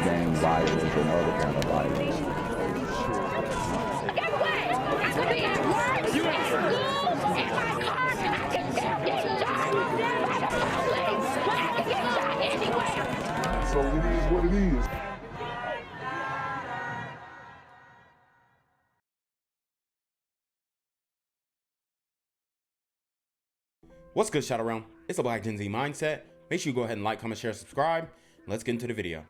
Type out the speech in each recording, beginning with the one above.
gang violence and other kind of violence. Get away! I could be at work, at school, in my car, and I can still get shot by the police, but I can get shot anywhere. So it is what it is. What's good, Shadow Realm? It's a Black Gen Z Mindset. Make sure you go ahead and like, comment, share, subscribe. Let's get into the video.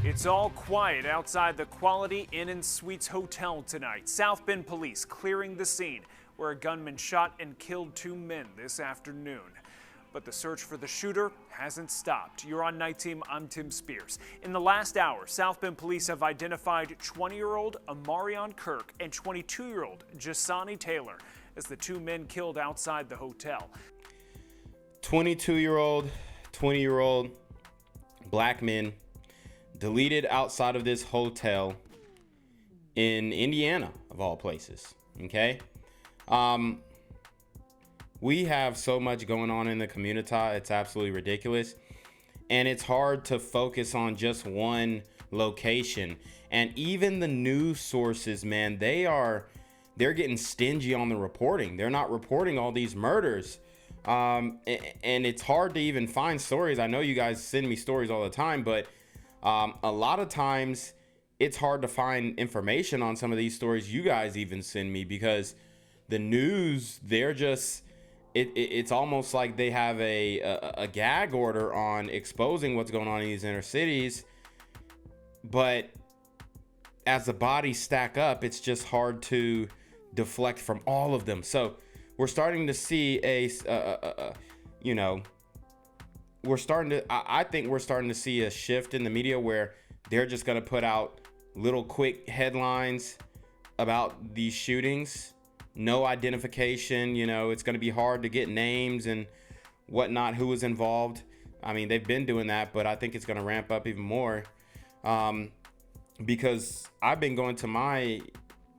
It's all quiet outside the Quality Inn & Suites Hotel tonight. South Bend police clearing the scene where a gunman shot and killed 2 men this afternoon. But the search for the shooter hasn't stopped. You're on Night Team, I'm Tim Spears. In the last hour, South Bend police have identified 20-year-old Amarion Kirk and 22-year-old Jasani Taylor as the 2 men killed outside the hotel. 22-year-old, 20-year-old black men deleted outside of this hotel in Indiana, of all places. Okay. We have so much going on in the community. It's absolutely ridiculous. And it's hard to focus on just one location. And even the news sources, man, they're getting stingy on the reporting. They're not reporting all these murders. And it's hard to even find stories. I know you guys send me stories all the time, but a lot of times it's hard to find information on some of these stories you guys even send me, because the news, they're just, it's almost like they have a gag order on exposing what's going on in these inner cities. But as the bodies stack up, it's just hard to deflect from all of them. So we're starting to see I think we're starting to see a shift in the media where they're just going to put out little quick headlines about these shootings. No identification, it's going to be hard to get names and whatnot, who was involved. I mean, they've been doing that, but I think it's going to ramp up even more, because I've been going to my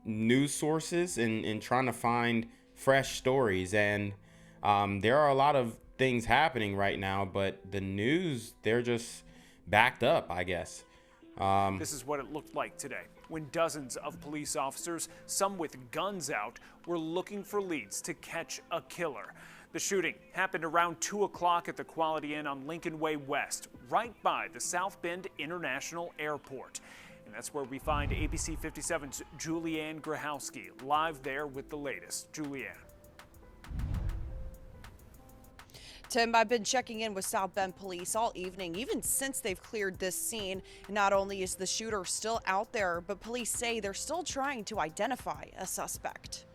news sources and trying to find fresh stories. And there are a lot of things happening right now, but the news, they're just backed up, I guess. This is what it looked like today when dozens of police officers, some with guns out, were looking for leads to catch a killer. The shooting happened around 2 o'clock at the Quality Inn on Lincoln Way West, right by the South Bend International Airport. And that's where we find ABC 57's Julianne Grahowski live there with the latest. Julianne. Tim, I've been checking in with South Bend police all evening, even since they've cleared this scene. Not only is the shooter still out there, but police say they're still trying to identify a suspect.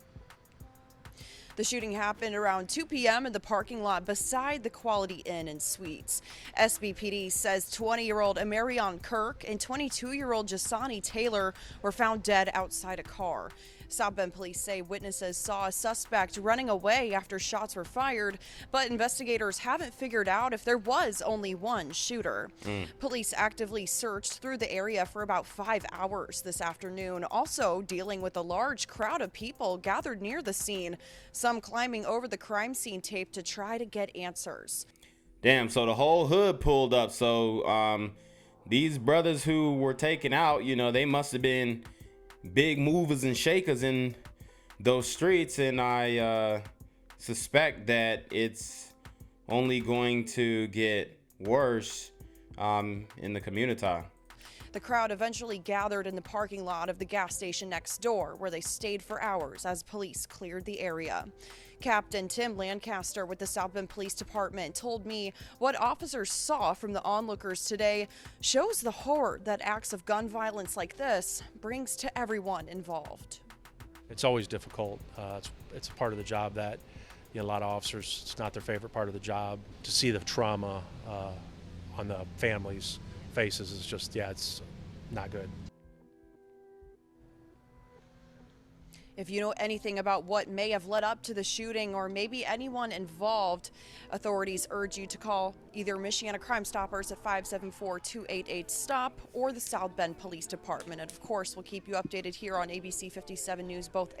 The shooting happened around 2 p.m. in the parking lot beside the Quality Inn & Suites. SBPD says 20-year-old Amarion Kirk and 22-year-old Jasani Taylor were found dead outside a car. South Bend police say witnesses saw a suspect running away after shots were fired, but investigators haven't figured out if there was only one shooter. Police actively searched through the area for about 5 hours this afternoon, also dealing with a large crowd of people gathered near the scene, some climbing over the crime scene tape to try to get answers. Damn, so the whole hood pulled up. So these brothers who were taken out, they must have been big movers and shakers in those streets, and I suspect that it's only going to get worse in the community. The crowd eventually gathered in the parking lot of the gas station next door, where they stayed for hours as police cleared the area. Captain Tim Lancaster with the South Bend Police Department told me what officers saw from the onlookers today shows the horror that acts of gun violence like this brings to everyone involved. It's always difficult. It's a part of the job that a lot of officers, it's not their favorite part of the job. To see the trauma on the families' faces is just, it's not good. If you know anything about what may have led up to the shooting or maybe anyone involved, authorities urge you to call either Michiana Crime Stoppers at 574-288-STOP or the South Bend Police Department. And of course, we'll keep you updated here on ABC 57 News, both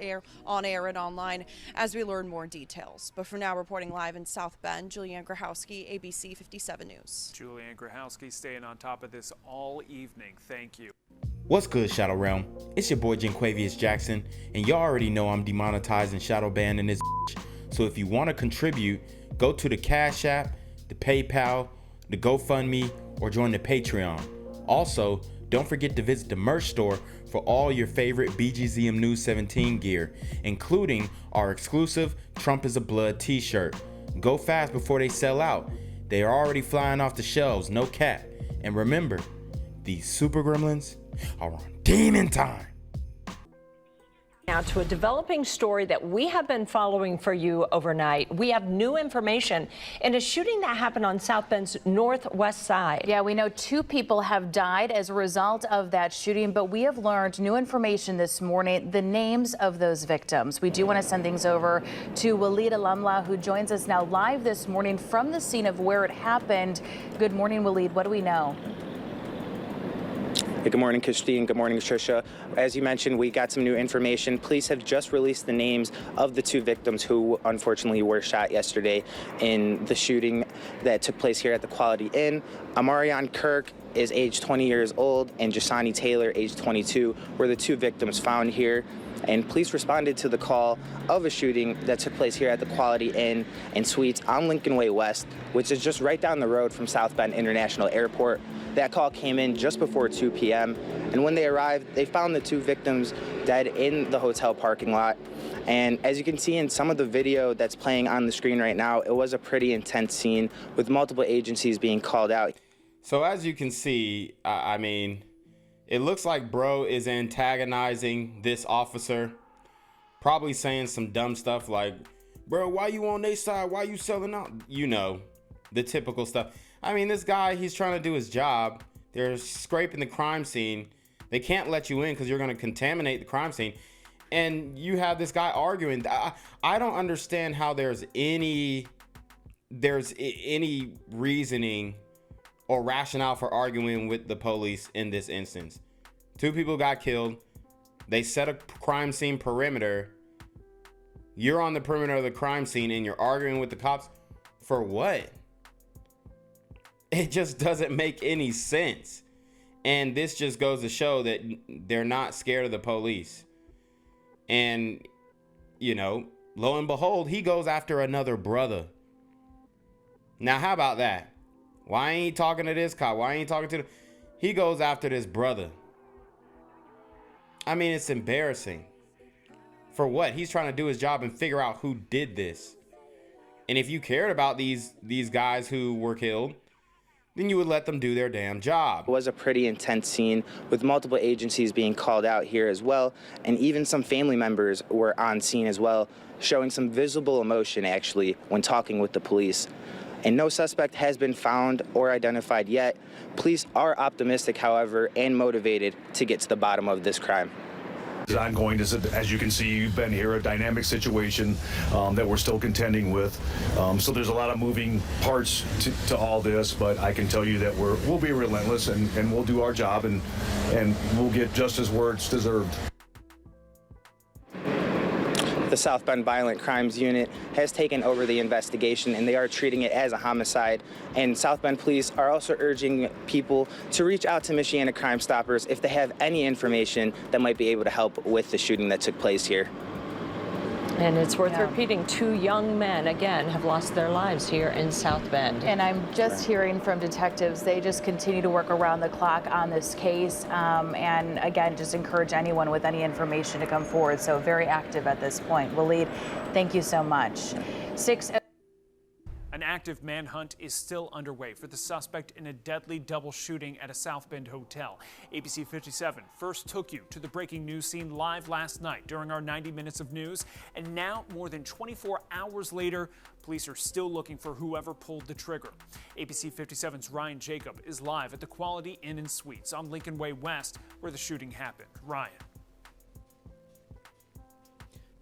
on air and online, as we learn more details. But for now, reporting live in South Bend, Julianne Grahowski, ABC 57 News. Julianne Grahowski staying on top of this all evening. Thank you. What's good, Shadow Realm? It's your boy Jenquavius Jackson, and y'all already know I'm demonetized and shadow banned in this bitch. So if you want to contribute, go to the Cash App, the PayPal, the GoFundMe, or join the Patreon. Also, don't forget to visit the merch store for all your favorite BGZM News 17 gear, including our exclusive Trump is a Blood t-shirt. Go fast before they sell out. They are already flying off the shelves, no cap. And remember, these super gremlins are on demon time. Now to a developing story that we have been following for you overnight. We have new information in a shooting that happened on South Bend's northwest side. Yeah, we know 2 people have died as a result of that shooting, but we have learned new information this morning, the names of those victims. We do want to send things over to Walid Alamla, who joins us now live this morning from the scene of where it happened. Good morning, Walid. What do we know? Good morning, Christine. Good morning, Tricia. As you mentioned, we got some new information. Police have just released the names of the 2 victims who unfortunately were shot yesterday in the shooting that took place here at the Quality Inn. Amarion Kirk is age 20 years old, and Jasani Taylor, age 22, were the 2 victims found here. And police responded to the call of a shooting that took place here at the Quality Inn and Suites on Lincoln Way West, which is just right down the road from South Bend International Airport. That call came in just before 2 p.m. And when they arrived, they found the 2 victims dead in the hotel parking lot. And as you can see in some of the video that's playing on the screen right now, it was a pretty intense scene with multiple agencies being called out. So as you can see, I mean, it looks like bro is antagonizing this officer, probably saying some dumb stuff like, bro, why you on their side? Why you selling out? You know, the typical stuff. I mean, this guy, he's trying to do his job. They're scraping the crime scene. They can't let you in because you're going to contaminate the crime scene. And you have this guy arguing. I don't understand how there's any reasoning or rationale for arguing with the police in this instance. 2 people got killed. They set a crime scene perimeter. You're on the perimeter of the crime scene and you're arguing with the cops for what? It just doesn't make any sense. And this just goes to show that they're not scared of the police. And, you know, lo and behold, he goes after another brother. Now, how about that? Why ain't he talking to this cop? Why ain't he talking to he goes after this brother. I mean, it's embarrassing. For what? He's trying to do his job and figure out who did this. And if you cared about these guys who were killed, then you would let them do their damn job. It was a pretty intense scene with multiple agencies being called out here as well. And even some family members were on scene as well, showing some visible emotion actually when talking with the police. And no suspect has been found or identified yet. Police are optimistic, however, and motivated to get to the bottom of this crime. It's ongoing, as you can see, you've been here, a dynamic situation that we're still contending with. So there's a lot of moving parts to all this, but I can tell you that we'll be relentless and we'll do our job and we'll get justice where it's deserved. The South Bend Violent Crimes Unit has taken over the investigation and they are treating it as a homicide. And South Bend police are also urging people to reach out to Michiana Crime Stoppers if they have any information that might be able to help with the shooting that took place here. And it's worth repeating, 2 young men, again, have lost their lives here in South Bend. And I'm just hearing from detectives, they just continue to work around the clock on this case. And again, just encourage anyone with any information to come forward. So very active at this point. Walid, thank you so much. An active manhunt is still underway for the suspect in a deadly double shooting at a South Bend hotel. ABC 57 first took you to the breaking news scene live last night during our 90 minutes of news. And now, more than 24 hours later, police are still looking for whoever pulled the trigger. ABC 57's Ryan Jacob is live at the Quality Inn and Suites on Lincoln Way West, where the shooting happened. Ryan.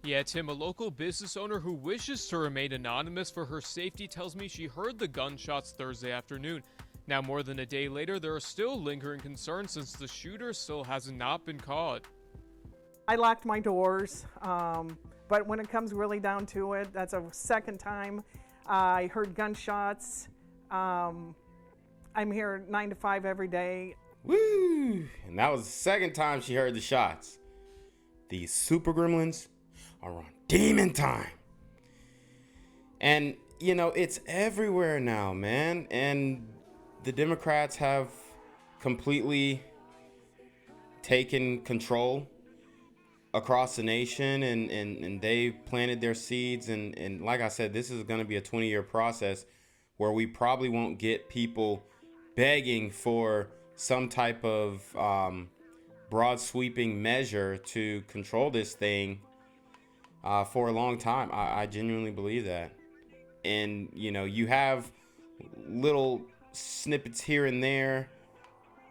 Yeah, Tim, a local business owner who wishes to remain anonymous for her safety tells me she heard the gunshots Thursday afternoon. Now, more than a day later, there are still lingering concerns since the shooter still has not been caught. I locked my doors, but when it comes really down to it, that's a second time I heard gunshots. I'm here 9 to 5 every day. Woo! And that was the second time she heard the shots. These super gremlins are on demon time. And, you know, it's everywhere now, man. And the Democrats have completely taken control across the nation, and they planted their seeds. And like I said, this is going to be a 20-year process where we probably won't get people begging for some type of broad sweeping measure to control this thing for a long time. I genuinely believe that. And, you know, you have little snippets here and there,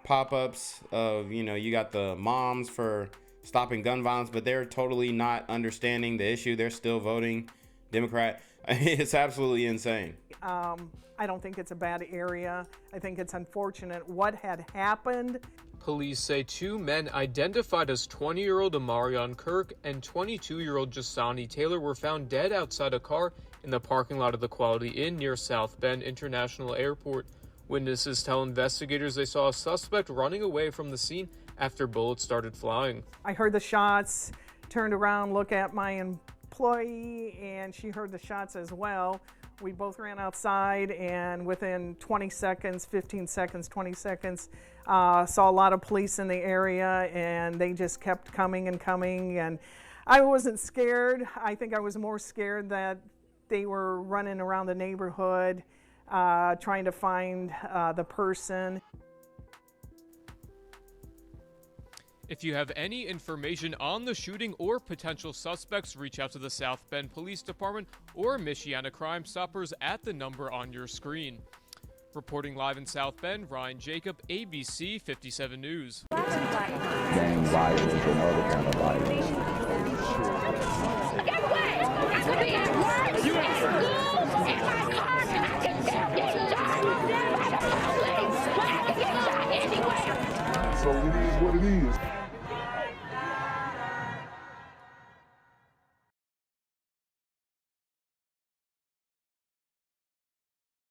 pop-ups of, you know, you got the moms for stopping gun violence, but they're totally not understanding the issue. They're still voting Democrat. It's absolutely insane. I don't think it's a bad area. I think it's unfortunate what had happened. Police say two men identified as 20-year-old Amarion Kirk and 22-year-old Jasani Taylor were found dead outside a car in the parking lot of the Quality Inn near South Bend International Airport. Witnesses tell investigators they saw a suspect running away from the scene after bullets started flying. I heard the shots, turned around, looked at my employee, and she heard the shots as well. We both ran outside, and within 20 seconds, 15 seconds, 20 seconds, saw a lot of police in the area, and they just kept coming and coming. And I wasn't scared. I think I was more scared that they were running around the neighborhood, trying to find the person. If you have any information on the shooting or potential suspects, reach out to the South Bend Police Department or Michiana Crime Stoppers at the number on your screen. Reporting live in South Bend, Ryan Jacob, ABC 57 News. Gang violence and other kind of violence. Get away! I could be at work, at school, in my car, and I can still get shot by the police. I can get shot anywhere. So it is what it is.